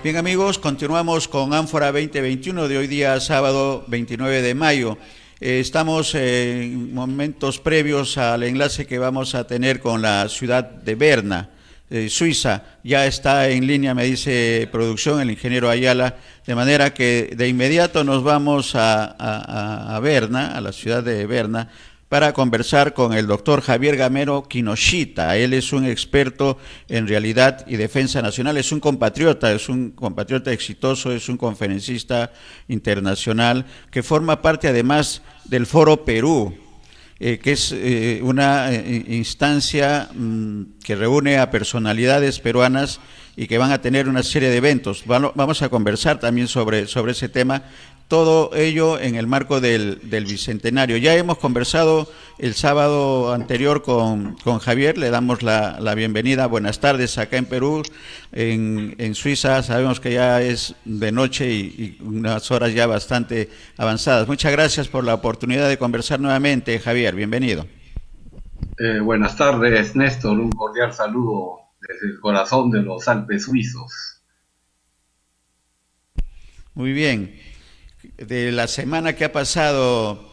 Bien amigos, continuamos con Ánfora 2021 de hoy día sábado 29 de mayo. Estamos en momentos previos al enlace que vamos a tener con la ciudad de Berna, Suiza. Ya está en línea, me dice producción, el ingeniero Ayala, de manera que de inmediato nos vamos a Berna, a la ciudad de Berna, para conversar con el doctor Javier Gamero Kinoshita. Él es un experto en realidad y defensa nacional, es un compatriota exitoso, es un conferencista internacional que forma parte además del Foro Perú, que es una instancia que reúne a personalidades peruanas y que van a tener una serie de eventos. Vamos a conversar también sobre ese tema, todo ello en el marco del Bicentenario. Ya hemos conversado el sábado anterior con Javier, le damos la bienvenida. Buenas tardes acá en Perú, en Suiza sabemos que ya es de noche y unas horas ya bastante avanzadas. Muchas gracias por la oportunidad de conversar nuevamente, Javier, bienvenido. Buenas tardes, Néstor, un cordial saludo desde el corazón de los Alpes suizos. Muy bien. De la semana que ha pasado,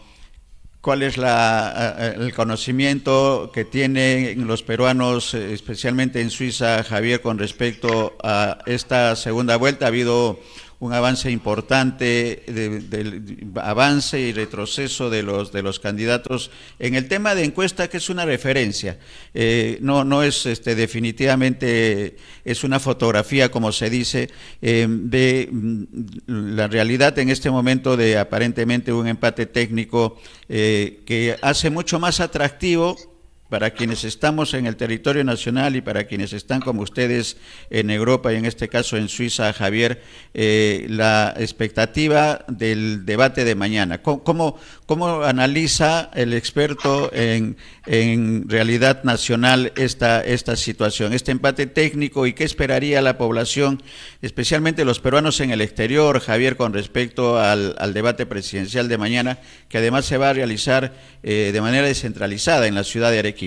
¿cuál es el conocimiento que tienen los peruanos, especialmente en Suiza, Javier, con respecto a esta segunda vuelta? Ha habido un avance importante, del avance y retroceso de los candidatos en el tema de encuesta, que es una referencia. No es definitivamente es una fotografía, como se dice, de la realidad en este momento de aparentemente un empate técnico que hace mucho más atractivo para quienes estamos en el territorio nacional y para quienes están como ustedes en Europa y en este caso en Suiza, Javier, la expectativa del debate de mañana. ¿Cómo analiza el experto en realidad nacional esta situación, este empate técnico, y qué esperaría la población, especialmente los peruanos en el exterior, Javier, con respecto al debate presidencial de mañana, que además se va a realizar de manera descentralizada en la ciudad de Arequipa?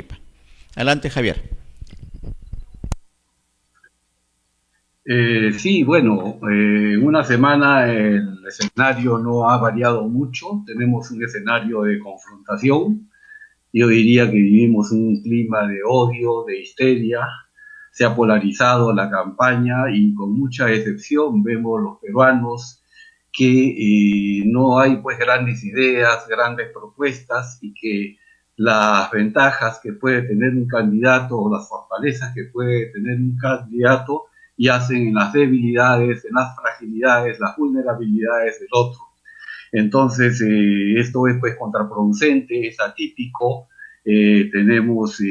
Adelante, Javier. Sí, bueno, una semana el escenario no ha variado mucho. Tenemos un escenario de confrontación. Yo diría que vivimos un clima de odio, de histeria. Se ha polarizado la campaña y con mucha excepción vemos los peruanos que no hay pues grandes ideas, grandes propuestas, y que las ventajas que puede tener un candidato o las fortalezas que puede tener un candidato yacen en las debilidades, en las fragilidades, las vulnerabilidades del otro. Entonces, esto es pues contraproducente, es atípico. Tenemos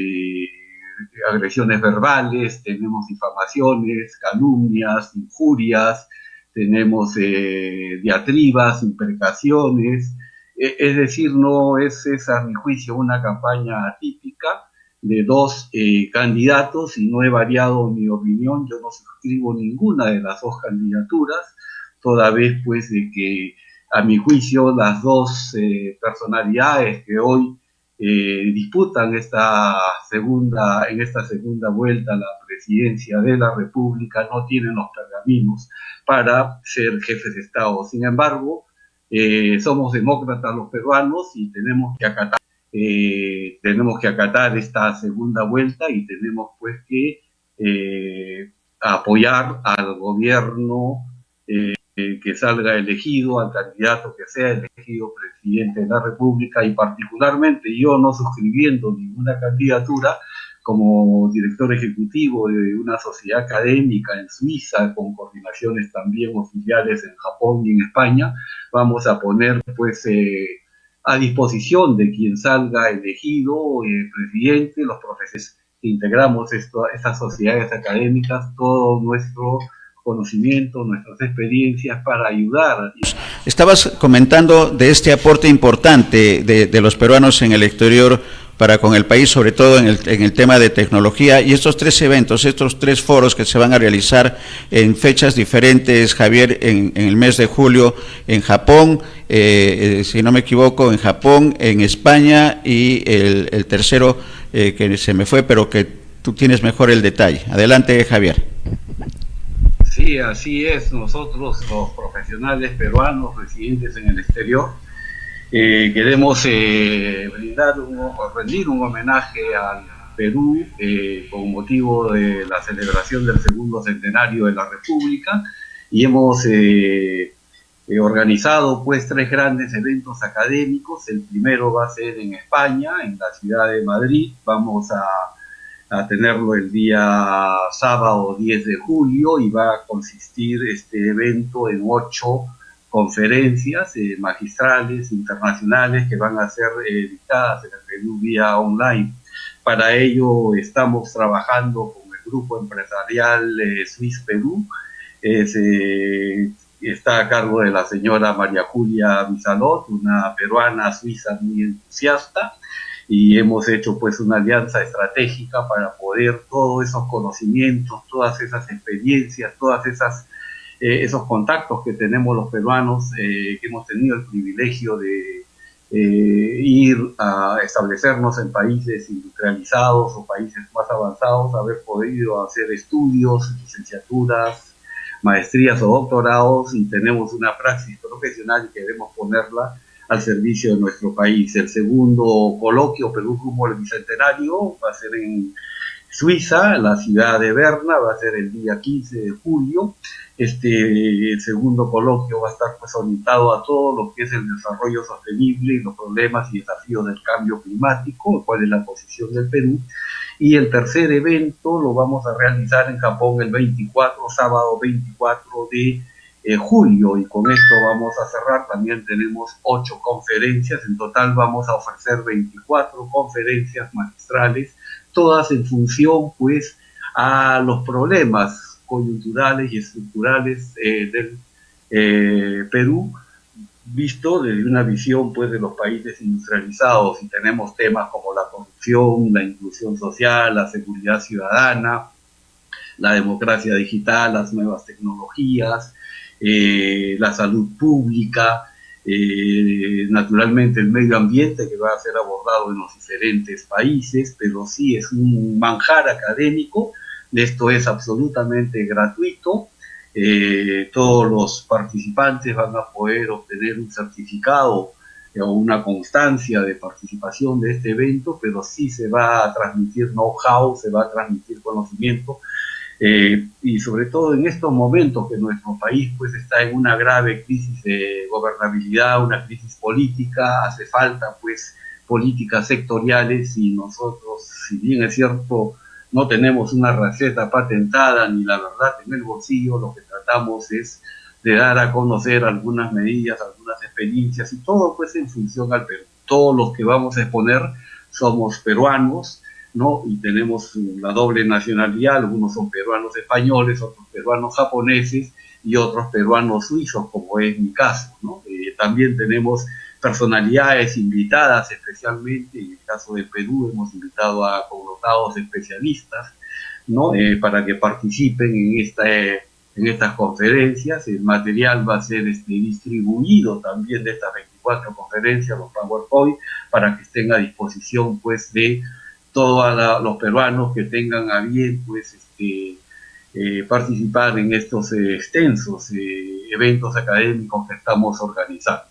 agresiones verbales, tenemos difamaciones, calumnias, injurias, tenemos diatribas, imprecaciones. Es decir, no es esa, a mi juicio, una campaña atípica de dos candidatos, y no he variado mi opinión. Yo no suscribo ninguna de las dos candidaturas, toda vez pues de que, a mi juicio, las dos personalidades que hoy disputan en esta segunda vuelta la presidencia de la República no tienen los pergaminos para ser jefes de Estado. Sin embargo, somos demócratas los peruanos y tenemos que acatar esta segunda vuelta, y tenemos pues que apoyar al gobierno que salga elegido, al candidato que sea elegido presidente de la República. Y particularmente yo, no suscribiendo ninguna candidatura, como director ejecutivo de una sociedad académica en Suiza, con coordinaciones también oficiales en Japón y en España, vamos a poner pues a disposición de quien salga elegido presidente, los profesores que integramos estas sociedades académicas, todo nuestro conocimiento, nuestras experiencias para ayudar. Estabas comentando de este aporte importante de los peruanos en el exterior para con el país, sobre todo en el tema de tecnología, y estos tres eventos, estos tres foros que se van a realizar en fechas diferentes, Javier, en el mes de julio en Japón, si no me equivoco, en Japón, en España, y el tercero que se me fue, pero que tú tienes mejor el detalle. Adelante, Javier. Sí, Sí, así es. Nosotros, los profesionales peruanos residentes en el exterior, queremos rendir un homenaje al Perú con motivo de la celebración del segundo centenario de la República y hemos organizado pues 3 grandes eventos académicos. El primero va a ser en España, en la ciudad de Madrid. Vamos a tenerlo el día sábado 10 de julio y va a consistir este evento en 8 conferencias magistrales internacionales que van a ser dictadas en el Perú vía online. Para ello estamos trabajando con el grupo empresarial Swiss Perú. Está a cargo de la señora María Julia Misalot, una peruana suiza muy entusiasta, y hemos hecho pues una alianza estratégica para poder todos esos conocimientos, todas esas experiencias, esos contactos que tenemos los peruanos, que hemos tenido el privilegio de ir a establecernos en países industrializados o países más avanzados, haber podido hacer estudios, licenciaturas, maestrías o doctorados, y tenemos una praxis profesional y queremos ponerla al servicio de nuestro país. El segundo coloquio, Perú rumbo al Bicentenario, va a ser en Suiza, la ciudad de Berna, va a ser el día 15 de julio. El segundo coloquio va a estar pues orientado a todo lo que es el desarrollo sostenible y los problemas y desafíos del cambio climático, cuál es la posición del Perú. Y el tercer evento lo vamos a realizar en Japón el sábado 24 de julio, y con esto vamos a cerrar. También tenemos 8 conferencias, en total vamos a ofrecer 24 conferencias magistrales, todas en función pues a los problemas coyunturales y estructurales del Perú, visto desde una visión pues de los países industrializados, y tenemos temas como la corrupción, la inclusión social, la seguridad ciudadana, la democracia digital, las nuevas tecnologías, la salud pública, naturalmente el medio ambiente, que va a ser abordado en los diferentes países, pero sí es un manjar académico. Esto es absolutamente gratuito. Todos los participantes van a poder obtener un certificado o una constancia de participación de este evento, pero sí se va a transmitir know-how, se va a transmitir conocimiento, y sobre todo en estos momentos que nuestro país pues está en una grave crisis de gobernabilidad, una crisis política. Hace falta pues políticas sectoriales, y nosotros, si bien es cierto, no tenemos una receta patentada ni la verdad en el bolsillo, lo que tratamos es de dar a conocer algunas medidas, algunas experiencias, y todo pues en función al Perú. Todos los que vamos a exponer somos peruanos, ¿no? Y tenemos la doble nacionalidad. Algunos son peruanos españoles, otros peruanos japoneses y otros peruanos suizos, como es mi caso, ¿no? También tenemos personalidades invitadas, especialmente en el caso del Perú hemos invitado a connotados especialistas, ¿no? Para que participen en estas conferencias. El material va a ser distribuido también de estas 24 conferencias, los PowerPoint, para que estén a disposición pues de todos los peruanos que tengan a bien pues participar en estos extensos eventos académicos que estamos organizando.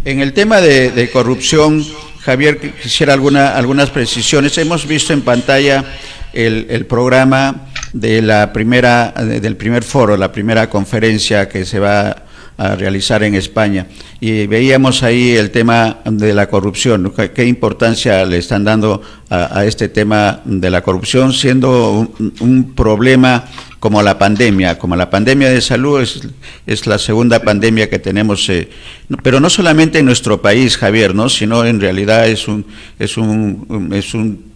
En el tema de corrupción, Javier, quisiera algunas precisiones. Hemos visto en pantalla el programa de del primer foro, la primera conferencia que se va a realizar en España, y veíamos ahí el tema de la corrupción. ¿Qué importancia le están dando a este tema de la corrupción, siendo un problema como la pandemia de salud? Es la segunda pandemia que tenemos, pero no solamente en nuestro país, Javier, ¿no? Sino en realidad es un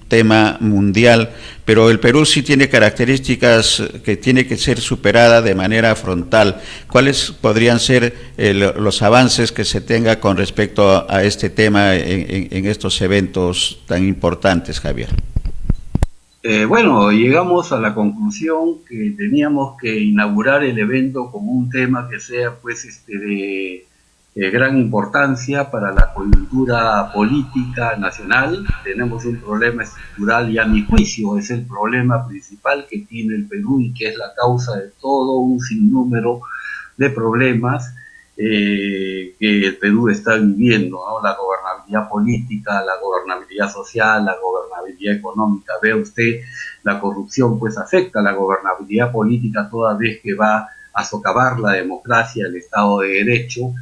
tema mundial, pero el Perú sí tiene características que tiene que ser superada de manera frontal. ¿Cuáles podrían ser los avances que se tenga con respecto a este tema en estos eventos tan importantes, Javier? Bueno, llegamos a la conclusión que teníamos que inaugurar el evento con un tema que sea pues gran importancia para la coyuntura política nacional. Tenemos un problema estructural y a mi juicio es el problema principal que tiene el Perú y que es la causa de todo un sinnúmero de problemas que el Perú está viviendo, ¿no? La gobernabilidad política, la gobernabilidad social, la gobernabilidad económica. Ve usted, la corrupción pues afecta a la gobernabilidad política toda vez que va a socavar la democracia, el Estado de Derecho.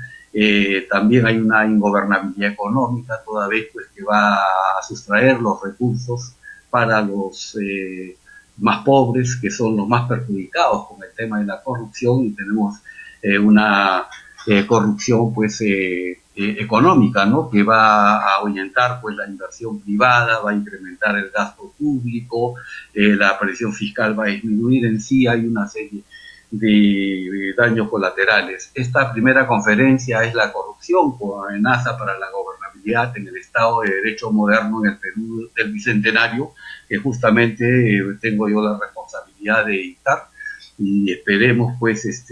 También hay una ingobernabilidad económica toda vez pues que va a sustraer los recursos para los más pobres, que son los más perjudicados con el tema de la corrupción, y tenemos una corrupción pues económica, ¿no? Que va a ahuyentar pues la inversión privada, va a incrementar el gasto público, la presión fiscal va a disminuir. En sí hay una serie de daños colaterales. Esta primera conferencia es la corrupción como amenaza para la gobernabilidad en el Estado de Derecho moderno en el Perú del Bicentenario, que justamente tengo yo la responsabilidad de dictar, y esperemos pues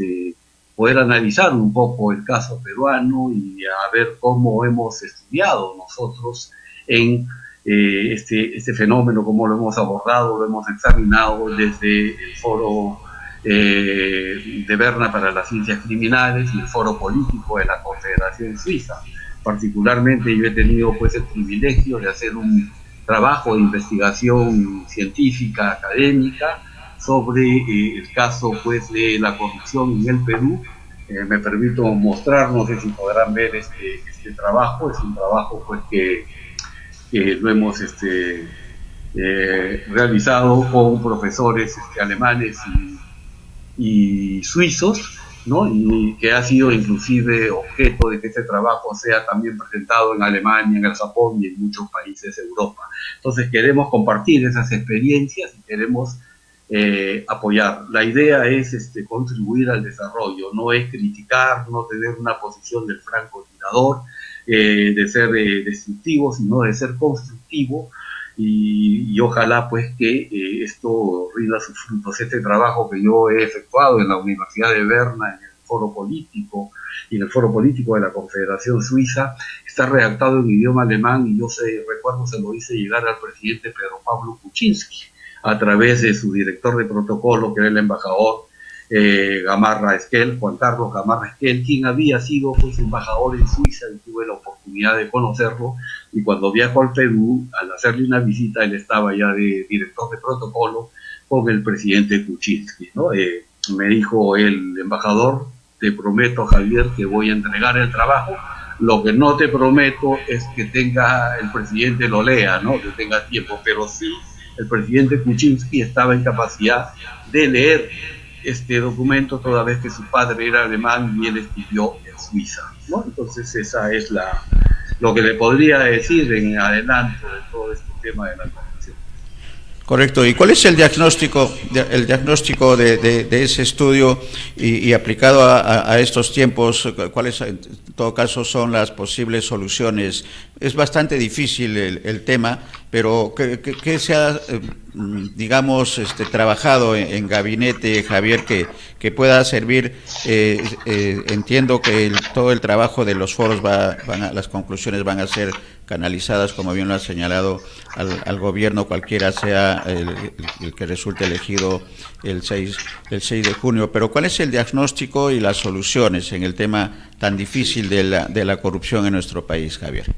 poder analizar un poco el caso peruano y a ver cómo hemos estudiado nosotros en este fenómeno, cómo lo hemos abordado, lo hemos examinado desde el foro de Berna para las Ciencias Criminales y el foro político de la Confederación Suiza. Particularmente yo he tenido pues el privilegio de hacer un trabajo de investigación científica, académica, sobre el caso pues de la corrupción en el Perú. Me permito mostrar, no sé si podrán ver este trabajo. Es un trabajo pues que lo hemos realizado con profesores alemanes y suizos, ¿no? Y que ha sido inclusive objeto de que este trabajo sea también presentado en Alemania, en el Japón y en muchos países de Europa. Entonces queremos compartir esas experiencias y queremos apoyar. La idea es contribuir al desarrollo, no es criticar, no tener una posición del francotirador, de ser destructivo, sino de ser constructivo, y ojalá pues que esto rinda sus frutos. Este trabajo que yo he efectuado en la Universidad de Berna, en el foro político y en el foro político de la Confederación Suiza, está redactado en idioma alemán, y yo recuerdo se lo hice llegar al presidente Pedro Pablo Kuczynski a través de su director de protocolo, que era el embajador Gamarra Esquel, Juan Carlos Gamarra Esquel, quien había sido pues embajador en Suiza, y tuve la oportunidad de conocerlo, y cuando viajó al Perú, al hacerle una visita, él estaba ya de director de protocolo con el presidente Kuczynski, ¿no? Me dijo el embajador: te prometo, Javier, que voy a entregar el trabajo. Lo que no te prometo es que el presidente lo lea, ¿no? Que tenga tiempo, pero sí, el presidente Kuczynski estaba en capacidad de leer este documento, toda vez que su padre era alemán y él estudió en Suiza, ¿no? Entonces esa es lo que le podría decir en adelanto de todo este tema de la corrupción. Correcto. ¿Y cuál es el diagnóstico de ese estudio y aplicado a estos tiempos? ¿Cuáles, en todo caso, son las posibles soluciones? Es bastante difícil el tema, pero ¿qué se ha, digamos, trabajado en gabinete, Javier, que pueda servir? Entiendo que todo el trabajo de los foros las conclusiones van a ser canalizadas, como bien lo ha señalado, al gobierno, cualquiera sea el que resulte elegido el 6 de junio. Pero ¿cuál es el diagnóstico y las soluciones en el tema tan difícil de la corrupción en nuestro país, Javier?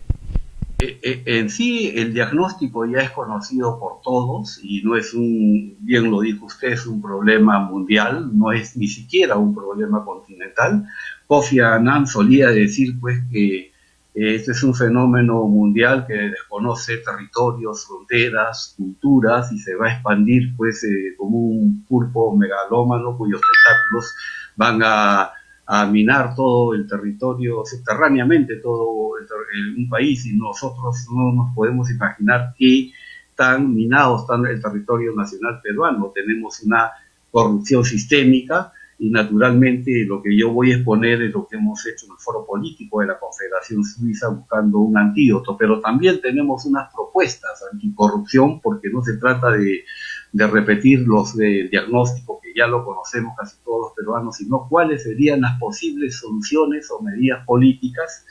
En sí, el diagnóstico ya es conocido por todos, y no es bien lo dijo usted, es un problema mundial, no es ni siquiera un problema continental. Kofi Annan solía decir pues que este es un fenómeno mundial que desconoce territorios, fronteras, culturas, y se va a expandir pues como un pulpo megalómano cuyos tentáculos van a minar todo el territorio subterráneamente, todo un país, y nosotros no nos podemos imaginar qué tan minado está el territorio nacional peruano. Tenemos una corrupción sistémica, y naturalmente lo que yo voy a exponer es lo que hemos hecho en el foro político de la Confederación Suiza, buscando un antídoto, pero también tenemos unas propuestas anticorrupción, porque no se trata de de repetir los diagnósticos que ya lo conocemos casi todos los peruanos, sino cuáles serían las posibles soluciones o medidas políticas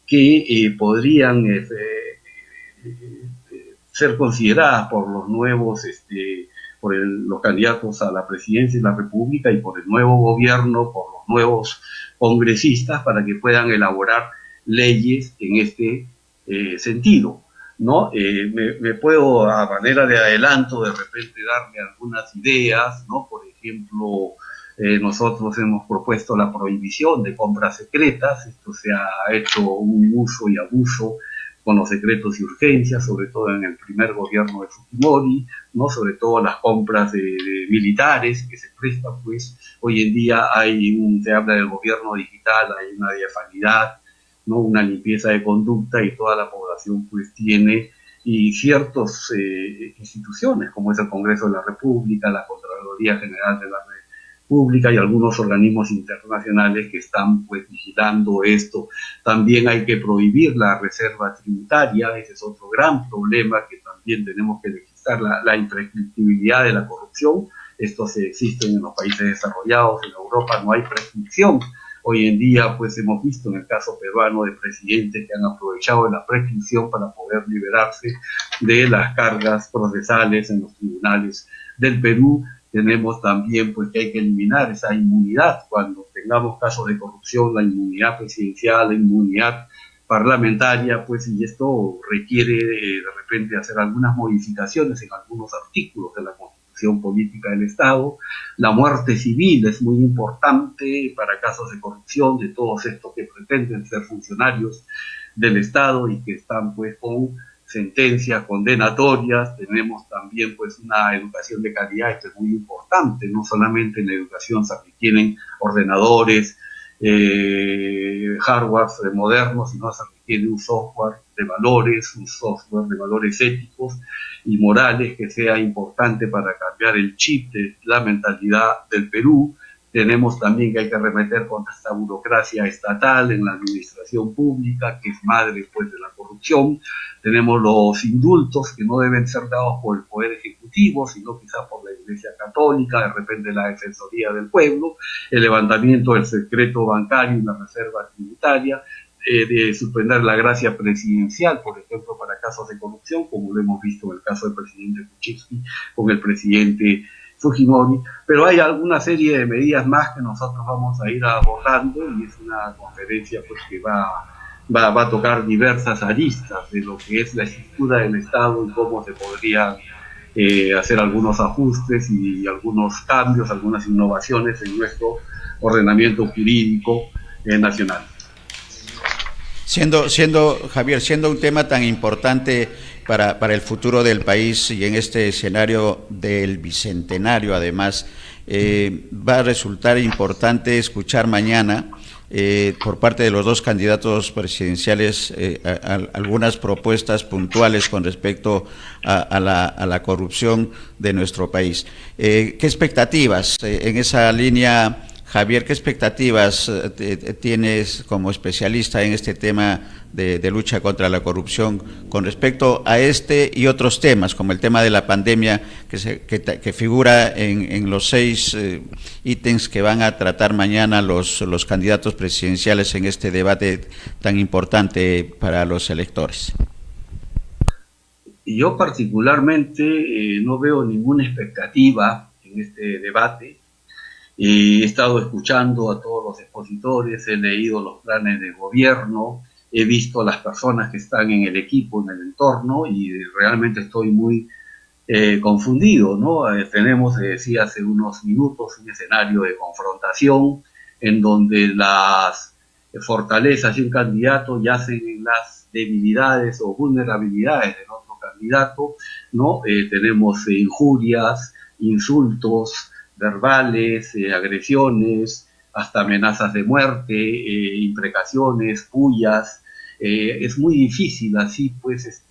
que podrían ser consideradas por los nuevos, los candidatos a la presidencia de la República y por el nuevo gobierno, por los nuevos congresistas, para que puedan elaborar leyes en este sentido, ¿no? Me puedo, a manera de adelanto, de repente darle algunas ideas, ¿no? Por ejemplo, nosotros hemos propuesto la prohibición de compras secretas. Esto se ha hecho un uso y abuso con los decretos de urgencia, sobre todo en el primer gobierno de Fujimori, ¿no? Sobre todo las compras de militares que se prestan, pues hoy en día se habla del gobierno digital, hay una diafanidad, ¿no? Una limpieza de conducta, y toda la población pues tiene, y ciertas instituciones como es el Congreso de la República, la Contraloría General de la República y algunos organismos internacionales que están pues vigilando esto. También hay que prohibir la reserva tributaria. Ese es otro gran problema que también tenemos que legislar, la imprescriptibilidad de la corrupción. Esto se existe en los países desarrollados, en Europa no hay prescripción. Hoy en día, pues hemos visto en el caso peruano de presidentes que han aprovechado de la prescripción para poder liberarse de las cargas procesales en los tribunales del Perú. Tenemos también pues que hay que eliminar esa inmunidad cuando tengamos casos de corrupción, la inmunidad presidencial, la inmunidad parlamentaria, pues, y esto requiere de repente hacer algunas modificaciones en algunos artículos de la Constitución Política del Estado. La muerte civil es muy importante para casos de corrupción de todos estos que pretenden ser funcionarios del Estado y que están pues con sentencias condenatorias. Tenemos también pues una educación de calidad, esto es muy importante, no solamente en la educación se requieren ordenadores, hardware modernos, sino se requiere un software de valores, un software de valores éticos y morales que sea importante para cambiar el chip de la mentalidad del Perú. Tenemos también que hay que arremeter contra esta burocracia estatal en la administración pública, que es madre pues de la corrupción. Tenemos los indultos que no deben ser dados por el Poder Ejecutivo, sino quizás por la Iglesia Católica, de repente la Defensoría del Pueblo, el levantamiento del secreto bancario y la reserva tributaria, de suspender la gracia presidencial, por ejemplo, para casos de corrupción, como lo hemos visto en el caso del presidente Kuczynski con el presidente Fujimori, pero hay alguna serie de medidas más que nosotros vamos a ir abordando, y es una conferencia pues que va a tocar diversas aristas de lo que es la estructura del Estado y cómo se podrían hacer algunos ajustes y algunos cambios, algunas innovaciones en nuestro ordenamiento jurídico nacional. Javier, siendo un tema tan importante para el futuro del país y en este escenario del bicentenario, además, va a resultar importante escuchar mañana por parte de los dos candidatos presidenciales algunas propuestas puntuales con respecto a la corrupción de nuestro país. ¿Qué expectativas en esa línea, Javier, qué expectativas tienes como especialista en este tema de lucha contra la corrupción con respecto a este y otros temas, como el tema de la pandemia que figura en los 6 ítems que van a tratar mañana los candidatos presidenciales en este debate tan importante para los electores? Yo particularmente no veo ninguna expectativa en este debate. He estado escuchando a todos los expositores, he leído los planes de gobierno, he visto a las personas que están en el equipo, en el entorno, y realmente estoy muy confundido, ¿no? Tenemos, decía hace unos minutos, un escenario de confrontación en donde las fortalezas de un candidato yacen en las debilidades o vulnerabilidades del otro candidato, ¿no? Tenemos injurias, insultos verbales, agresiones, hasta amenazas de muerte, imprecaciones, pullas. Es muy difícil así, pues,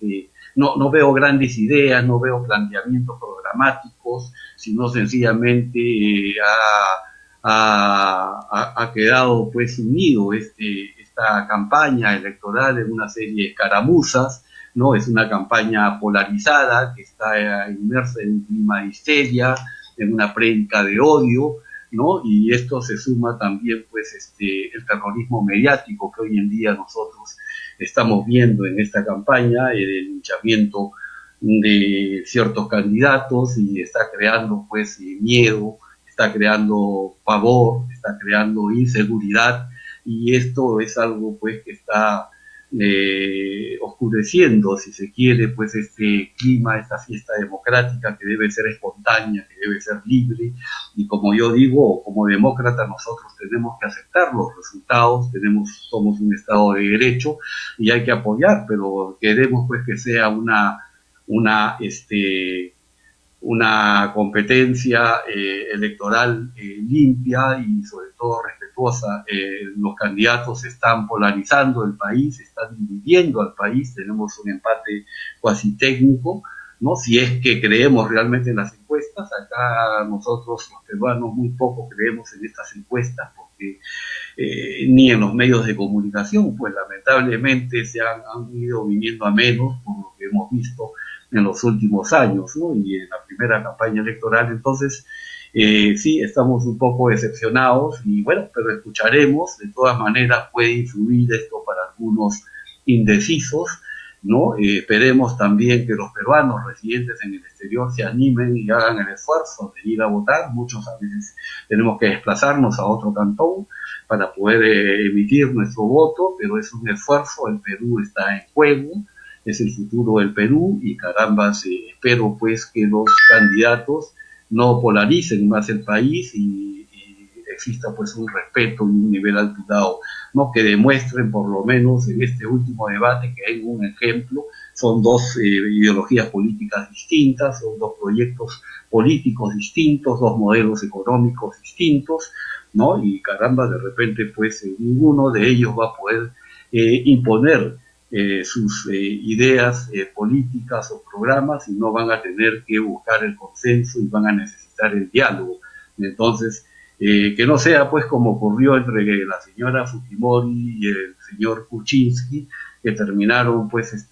no veo grandes ideas, no veo planteamientos programáticos, sino sencillamente ha quedado pues unido este esta campaña electoral en una serie de escaramuzas, ¿no? Es una campaña polarizada que está inmersa en un clima de histeria, en una prédica de odio, ¿no? Y esto se suma también, pues, el terrorismo mediático que hoy en día nosotros estamos viendo en esta campaña, el linchamiento de ciertos candidatos, y está creando, pues, miedo, está creando pavor, está creando inseguridad, y esto es algo, pues, que está oscureciendo, si se quiere, pues este clima, esta fiesta democrática que debe ser espontánea, que debe ser libre, y como yo digo, como demócrata nosotros tenemos que aceptar los resultados, somos un Estado de Derecho y hay que apoyar, pero queremos, pues, que sea una, una competencia electoral limpia y sobre todo respetuosa. Los candidatos se están polarizando el país, están dividiendo al país, tenemos un empate cuasi técnico, ¿no? Si es que creemos realmente en las encuestas, acá nosotros los peruanos muy poco creemos en estas encuestas, porque ni en los medios de comunicación, pues lamentablemente se han ido viniendo a menos, por lo que hemos visto en los últimos años, ¿no? Y en la primera campaña electoral. Entonces, sí, estamos un poco decepcionados y bueno, pero escucharemos. De todas maneras puede influir esto para algunos indecisos, ¿no? Esperemos también que los peruanos residentes en el exterior se animen y hagan el esfuerzo de ir a votar. Muchos a veces tenemos que desplazarnos a otro cantón para poder emitir nuestro voto, pero es un esfuerzo. El Perú está en juego, es el futuro del Perú, y caramba, espero pues que los candidatos no polaricen más el país y exista pues un respeto y un nivel alturado, ¿no? Que demuestren por lo menos en este último debate que hay un ejemplo. Son dos ideologías políticas distintas, son dos proyectos políticos distintos, dos modelos económicos distintos, ¿no? Y caramba, de repente pues ninguno de ellos va a poder imponer sus ideas políticas o programas, y no van a tener que buscar el consenso y van a necesitar el diálogo. Entonces, que no sea pues como ocurrió entre la señora Fujimori y el señor Kuczynski, que terminaron pues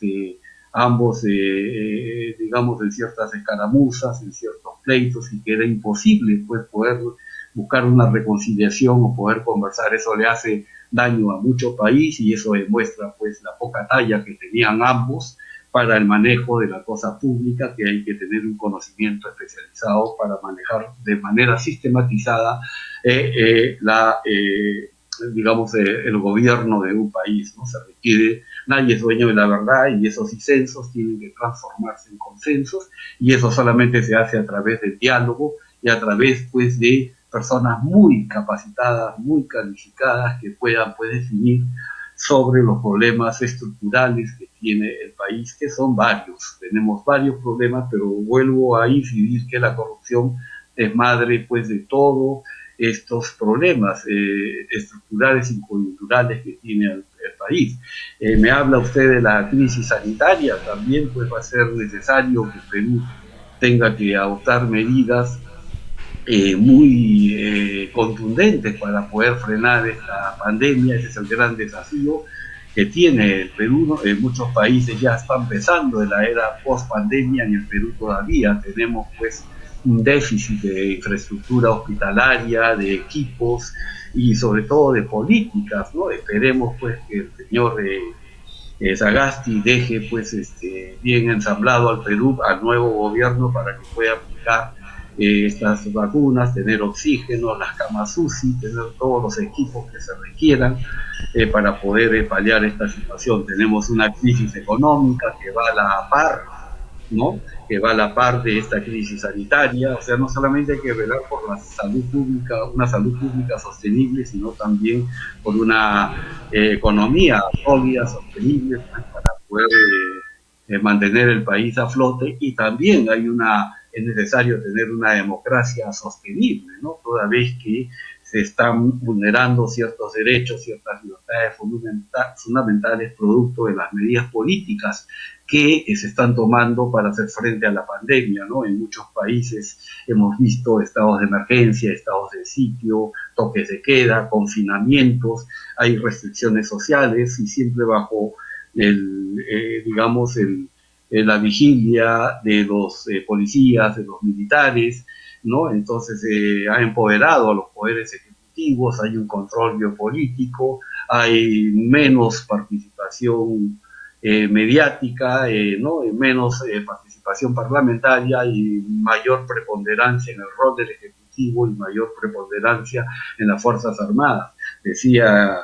ambos digamos en ciertas escaramuzas, en ciertos pleitos, y que era imposible pues poder buscar una reconciliación o poder conversar. Eso le hace daño a mucho país, y eso demuestra pues la poca talla que tenían ambos para el manejo de la cosa pública, que hay que tener un conocimiento especializado para manejar de manera sistematizada digamos, el gobierno de un país, ¿no? Se requiere, nadie es dueño de la verdad, y esos disensos tienen que transformarse en consensos, y eso solamente se hace a través del diálogo y a través pues de personas muy capacitadas, muy calificadas, que puedan pues definir sobre los problemas estructurales que tiene el país, que son varios. Tenemos varios problemas, pero vuelvo a incidir que la corrupción es madre pues de todos estos problemas estructurales y coyunturales que tiene el país. Me habla usted de la crisis sanitaria. También pues va a ser necesario que Perú tenga que adoptar medidas muy contundentes para poder frenar esta pandemia. Ese es el gran desafío que tiene el Perú, ¿no? Muchos países ya están empezando en la era post-pandemia, en el Perú todavía tenemos pues un déficit de infraestructura hospitalaria, de equipos y sobre todo de políticas, ¿no? Esperemos pues que el señor Sagasti deje pues bien ensamblado al Perú, al nuevo gobierno, para que pueda aplicar estas vacunas, tener oxígeno, las camas UCI, tener todos los equipos que se requieran para poder paliar esta situación. Tenemos una crisis económica que va a la par, ¿no? Que va a la par de esta crisis sanitaria. O sea, no solamente hay que velar por la salud pública, una salud pública sostenible, sino también por una economía sólida, sostenible, pues, para poder mantener el país a flote. Y también es necesario tener una democracia sostenible, ¿no? Toda vez que se están vulnerando ciertos derechos, ciertas libertades fundamentales producto de las medidas políticas que se están tomando para hacer frente a la pandemia, ¿no? En muchos países hemos visto estados de emergencia, estados de sitio, toques de queda, confinamientos, hay restricciones sociales y siempre bajo la vigilia de los policías, de los militares, ¿no? Entonces ha empoderado a los poderes ejecutivos, hay un control biopolítico, hay menos participación mediática, ¿no? Menos participación parlamentaria y mayor preponderancia en el rol del Ejecutivo y mayor preponderancia en las Fuerzas Armadas. Decía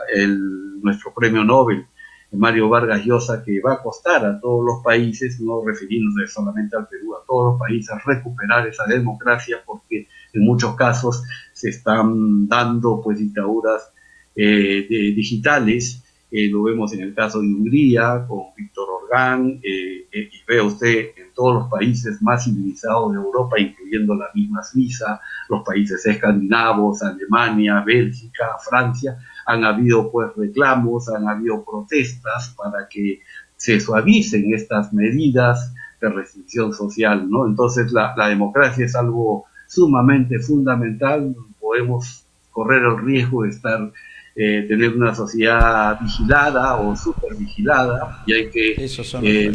nuestro premio Nobel, Mario Vargas Llosa, que va a costar a todos los países, no refiriéndose solamente al Perú, a todos los países recuperar esa democracia, porque en muchos casos se están dando pues dictaduras digitales. Lo vemos en el caso de Hungría con Víctor Orbán, y ve usted en todos los países más civilizados de Europa, incluyendo la misma Suiza, los países escandinavos, Alemania, Bélgica, Francia, han habido pues reclamos, han habido protestas para que se suavicen estas medidas de restricción social, ¿no? Entonces la democracia es algo sumamente fundamental, podemos correr el riesgo de tener una sociedad vigilada o supervigilada, y hay que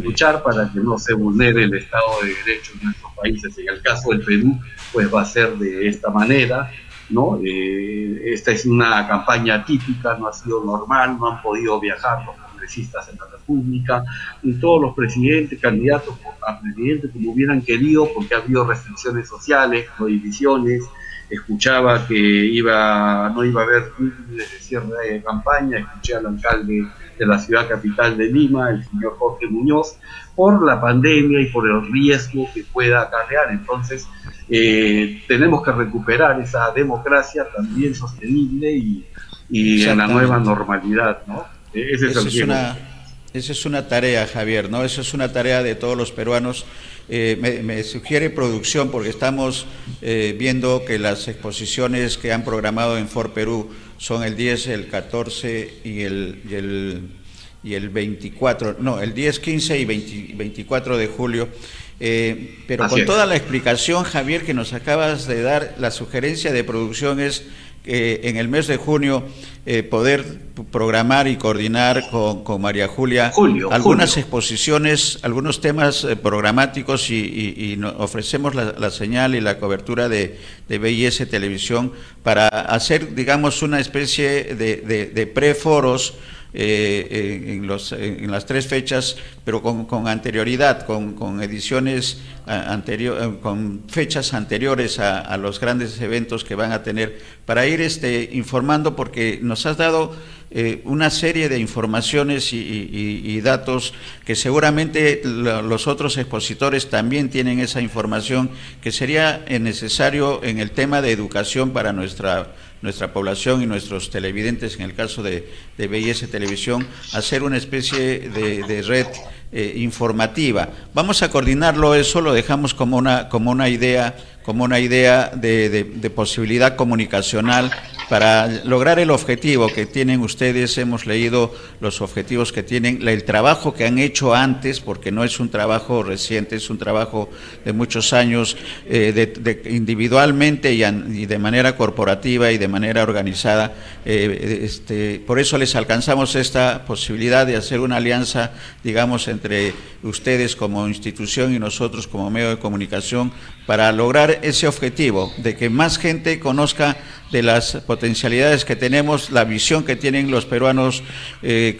luchar para que no se vulnere el Estado de Derecho en nuestros países. En el caso del Perú, pues va a ser de esta manera, ¿no? Esta es una campaña típica, no ha sido normal, no han podido viajar los congresistas en la República, ni todos los presidentes, candidatos a presidente como hubieran querido, porque ha habido restricciones sociales, prohibiciones. Escuchaba que no iba a haber de cierre de campaña, escuché al alcalde de la ciudad capital de Lima, el señor Jorge Muñoz, por la pandemia y por el riesgo que pueda acarrear. Entonces, tenemos que recuperar esa democracia también sostenible y en la nueva normalidad, ¿no? Ese es el riesgo. Esa es una tarea, Javier, ¿no? Esa es una tarea de todos los peruanos. Me sugiere producción, porque estamos viendo que las exposiciones que han programado en For Perú son el 10, el 14 y el 24, no, el 10, 15 y 24 de julio. Pero con toda la explicación, Javier, que nos acabas de dar, la sugerencia de producción es en el mes de junio poder programar y coordinar con María Julia algunas exposiciones, algunos temas programáticos y ofrecemos la señal y la cobertura de BIS Televisión para hacer, digamos, una especie de preforos en las 3 fechas, pero con anterioridad, con ediciones con fechas anteriores a los grandes eventos que van a tener, para ir informando, porque nos has dado una serie de informaciones y datos que seguramente los otros expositores también tienen esa información, que sería necesario en el tema de educación para nuestra población y nuestros televidentes, en el caso de BIS Televisión, hacer una especie de red informativa. Vamos a coordinarlo, eso lo dejamos como una idea de posibilidad comunicacional para lograr el objetivo que tienen ustedes. Hemos leído los objetivos que tienen, el trabajo que han hecho antes, porque no es un trabajo reciente, es un trabajo de muchos años, individualmente y de manera corporativa y de manera organizada. Por eso les alcanzamos esta posibilidad de hacer una alianza, digamos, entre ustedes como institución y nosotros como medio de comunicación, para lograr ese objetivo de que más gente conozca de las potencialidades que tenemos, la visión que tienen los peruanos,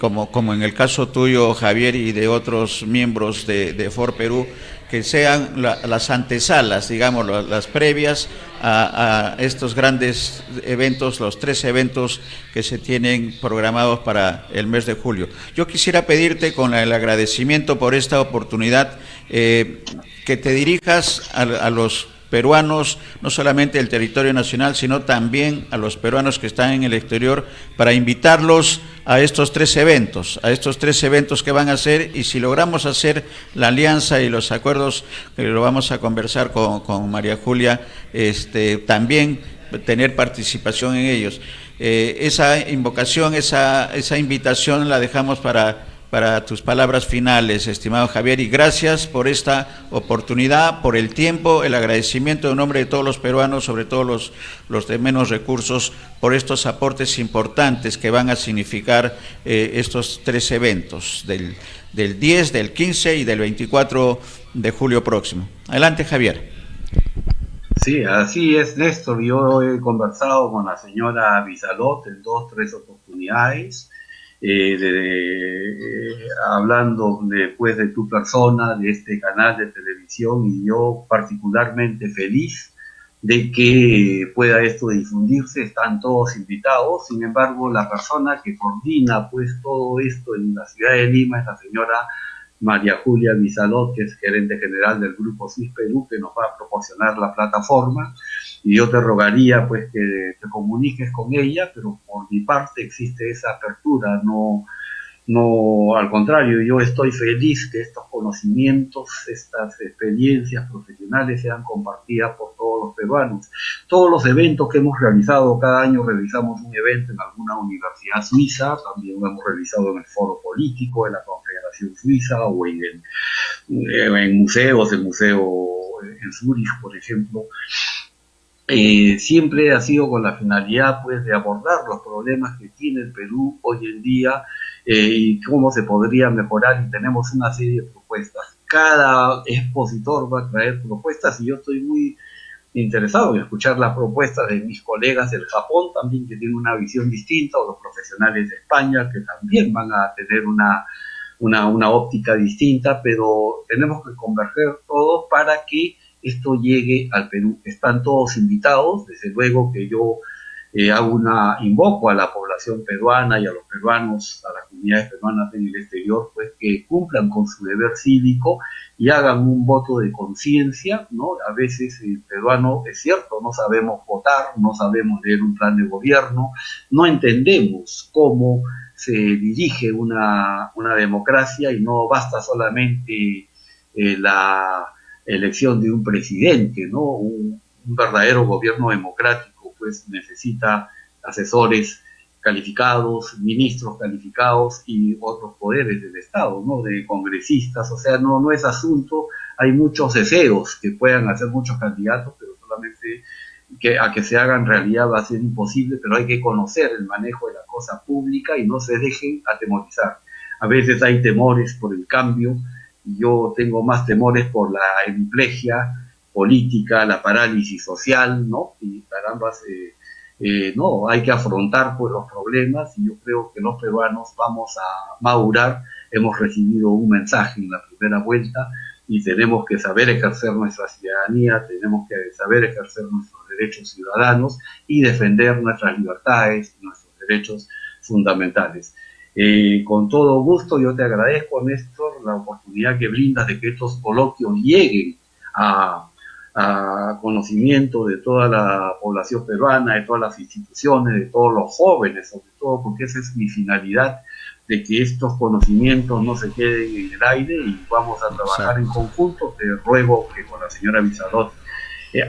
como en el caso tuyo, Javier, y de otros miembros de For Perú, que sean las antesalas, digamos, las previas a estos grandes eventos, los 3 eventos que se tienen programados para el mes de julio. Yo quisiera pedirte, con el agradecimiento por esta oportunidad, que te dirijas a los peruanos, no solamente del territorio nacional, sino también a los peruanos que están en el exterior, para invitarlos a estos tres eventos que van a hacer, y si logramos hacer la alianza y los acuerdos, que lo vamos a conversar con María Julia, también tener participación en ellos. Esa invocación, esa invitación la dejamos para tus palabras finales, estimado Javier, y gracias por esta oportunidad, por el tiempo, el agradecimiento en nombre de todos los peruanos, sobre todo los de menos recursos, por estos aportes importantes que van a significar estos tres eventos, del 10, del 15 y del 24 de julio próximo. Adelante, Javier. Sí, así es, Néstor. Yo he conversado con la señora Bizalot en 2, 3 oportunidades, hablando después de tu persona, de este canal de televisión, y yo particularmente feliz de que pueda esto difundirse. Están todos invitados. Sin embargo, la persona que coordina pues todo esto en la ciudad de Lima es la señora María Julia Bizalot, que es gerente general del Grupo Swiss Perú, que nos va a proporcionar la plataforma, y yo te rogaría pues que te comuniques con ella, pero por mi parte existe esa apertura, no, al contrario, yo estoy feliz que estos conocimientos, estas experiencias profesionales sean compartidas por todos los peruanos. Todos los eventos que hemos realizado, cada año realizamos un evento en alguna universidad suiza, también lo hemos realizado en el Foro Político, en la Confederación Suiza, o en museos, el museo en Zúrich, por ejemplo. Siempre ha sido con la finalidad pues de abordar los problemas que tiene el Perú hoy en día, y cómo se podría mejorar, y tenemos una serie de propuestas. Cada expositor va a traer propuestas, y yo estoy muy interesado en escuchar las propuestas de mis colegas del Japón también, que tienen una visión distinta, o los profesionales de España, que también van a tener una óptica distinta, pero tenemos que converger todos para que esto llegue al Perú. Están todos invitados. Desde luego que yo invoco a la población peruana y a los peruanos, a las comunidades peruanas en el exterior, pues que cumplan con su deber cívico y hagan un voto de conciencia, ¿no? A veces el peruano, es cierto, no sabemos votar, no sabemos leer un plan de gobierno, no entendemos cómo se dirige una democracia, y no basta solamente la elección de un presidente, ¿no? Un verdadero gobierno democrático pues necesita asesores calificados, ministros calificados y otros poderes del Estado, ¿no? De congresistas. O sea, no es asunto, hay muchos deseos que puedan hacer muchos candidatos, pero solamente que se hagan realidad va a ser imposible, pero hay que conocer el manejo de la cosa pública y no se dejen atemorizar. A veces hay temores por el cambio, y yo tengo más temores por la hemiplegia política, la parálisis social, ¿no? Y carambas, no, hay que afrontar pues los problemas, y yo creo que los peruanos vamos a madurar. Hemos recibido un mensaje en la primera vuelta, y tenemos que saber ejercer nuestra ciudadanía, tenemos que saber ejercer nuestros derechos ciudadanos y defender nuestras libertades y nuestros derechos fundamentales. Con todo gusto, yo te agradezco, Néstor, la oportunidad que brindas de que estos coloquios lleguen a conocimiento de toda la población peruana, de todas las instituciones, de todos los jóvenes, sobre todo, porque esa es mi finalidad, de que estos conocimientos no se queden en el aire, y vamos a trabajar en conjunto. Te ruego que con la señora Bizalot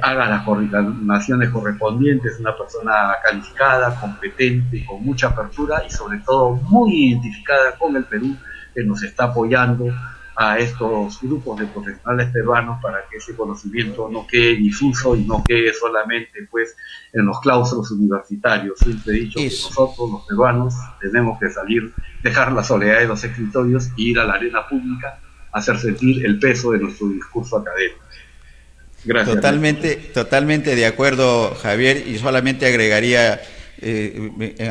haga las coordinaciones correspondientes, una persona calificada, competente, con mucha apertura y sobre todo muy identificada con el Perú, que nos está apoyando a estos grupos de profesionales peruanos para que ese conocimiento no quede difuso y no quede solamente pues en los claustros universitarios. Siempre he dicho que nosotros los peruanos tenemos que salir, dejar la soledad de los escritorios e ir a la arena pública a hacer sentir el peso de nuestro discurso académico. Gracias. Totalmente de acuerdo, Javier, y solamente agregaría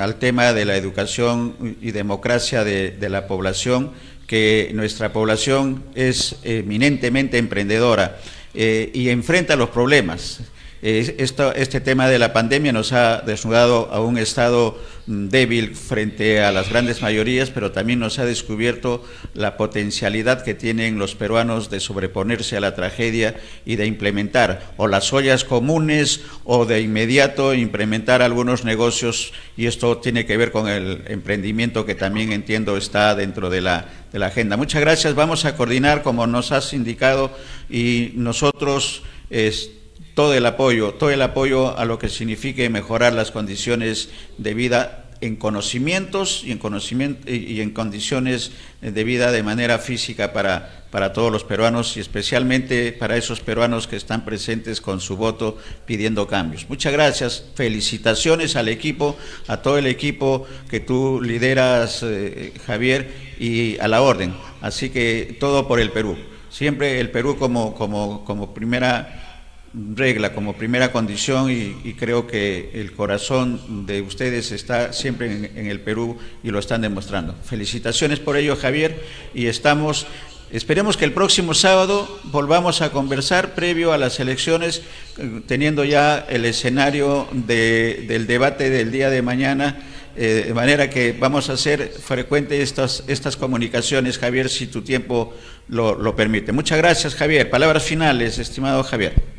al tema de la educación y democracia de la población, que nuestra población es eminentemente emprendedora y enfrenta los problemas. Este tema de la pandemia nos ha desnudado a un Estado débil frente a las grandes mayorías, pero también nos ha descubierto la potencialidad que tienen los peruanos de sobreponerse a la tragedia y de implementar o las ollas comunes o de inmediato implementar algunos negocios, y esto tiene que ver con el emprendimiento que también entiendo está dentro de la agenda. Muchas gracias, vamos a coordinar como nos has indicado, y nosotros todo el apoyo a lo que signifique mejorar las condiciones de vida en conocimientos y en condiciones de vida de manera física para todos los peruanos, y especialmente para esos peruanos que están presentes con su voto pidiendo cambios. Muchas gracias, felicitaciones al equipo, a todo el equipo que tú lideras, Javier, y a la orden. Así que todo por el Perú. Siempre el Perú como primera regla, como primera condición, y creo que el corazón de ustedes está siempre en el Perú y lo están demostrando. Felicitaciones por ello, Javier, y esperemos que el próximo sábado volvamos a conversar previo a las elecciones, teniendo ya el escenario del debate del día de mañana, de manera que vamos a hacer frecuente estas comunicaciones, Javier, si tu tiempo lo permite. Muchas gracias, Javier. Palabras finales, estimado Javier.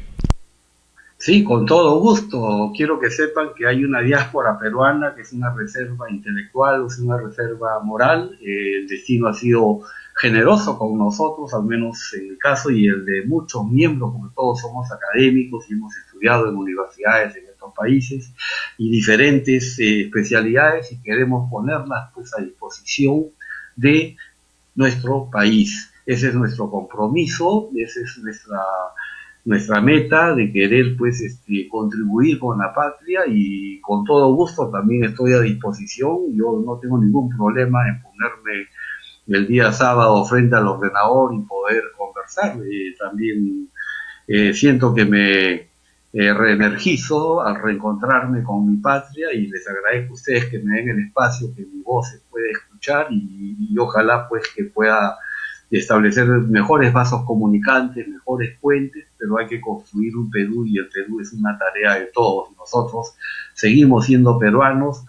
Sí, con todo gusto. Quiero que sepan que hay una diáspora peruana que es una reserva intelectual, es una reserva moral. El destino ha sido generoso con nosotros, al menos en el caso y el de muchos miembros, porque todos somos académicos y hemos estudiado en universidades en estos países y diferentes especialidades, y queremos ponerlas pues a disposición de nuestro país. Ese es nuestro compromiso, esa es nuestra meta de querer pues contribuir con la patria, y con todo gusto también estoy a disposición. Yo no tengo ningún problema en ponerme el día sábado frente al ordenador y poder conversar. También siento que me reenergizo al reencontrarme con mi patria, y les agradezco a ustedes que me den el espacio, que mi voz se puede escuchar, y ojalá pues que pueda establecer mejores vasos comunicantes, mejores puentes, pero hay que construir un Perú, y el Perú es una tarea de todos. Nosotros seguimos siendo peruanos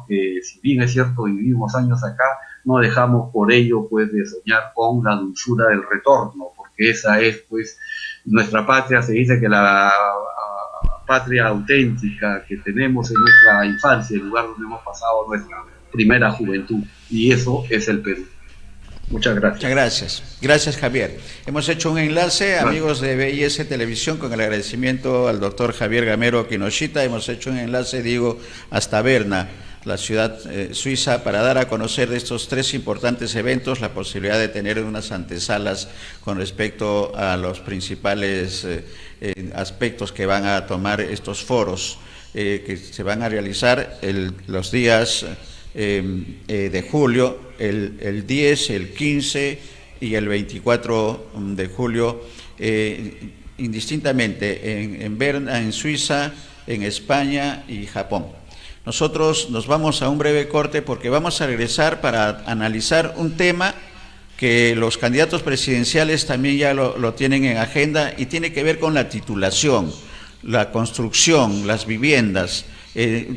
que, si bien es cierto vivimos años acá, no dejamos por ello pues de soñar con la dulzura del retorno, porque esa es pues nuestra patria. Se dice que la patria auténtica que tenemos en nuestra infancia, el lugar donde hemos pasado nuestra primera juventud, y eso es el Perú. Muchas gracias. Muchas gracias. Gracias, Javier. Hemos hecho un enlace, amigos de BIS Televisión, con el agradecimiento al doctor Javier Gamero Kinoshita. Hemos hecho un enlace, hasta Berna, la ciudad suiza, para dar a conocer de estos tres importantes eventos, la posibilidad de tener unas antesalas con respecto a los principales aspectos que van a tomar estos foros, que se van a realizar los días de julio, el 10, el 15 y el 24 de julio, indistintamente en Berna, en Suiza, en España y Japón. Nosotros nos vamos a un breve corte porque vamos a regresar para analizar un tema que los candidatos presidenciales también ya lo tienen en agenda, y tiene que ver con la titulación, la construcción, las viviendas.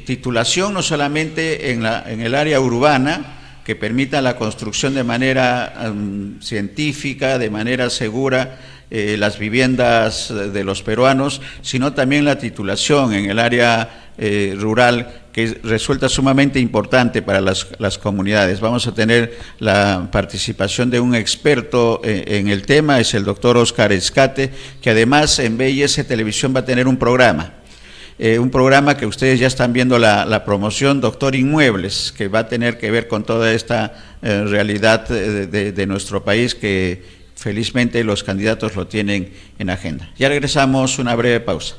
Titulación no solamente en el área urbana, que permita la construcción de manera científica, de manera segura, las viviendas de los peruanos, sino también la titulación en el área rural, que resulta sumamente importante para las comunidades. Vamos a tener la participación de un experto en el tema, es el doctor Oscar Escate, que además en BIS Televisión va a tener un programa que ustedes ya están viendo la promoción, Doctor Inmuebles, que va a tener que ver con toda esta realidad de nuestro país, que felizmente los candidatos lo tienen en agenda. Ya regresamos, una breve pausa.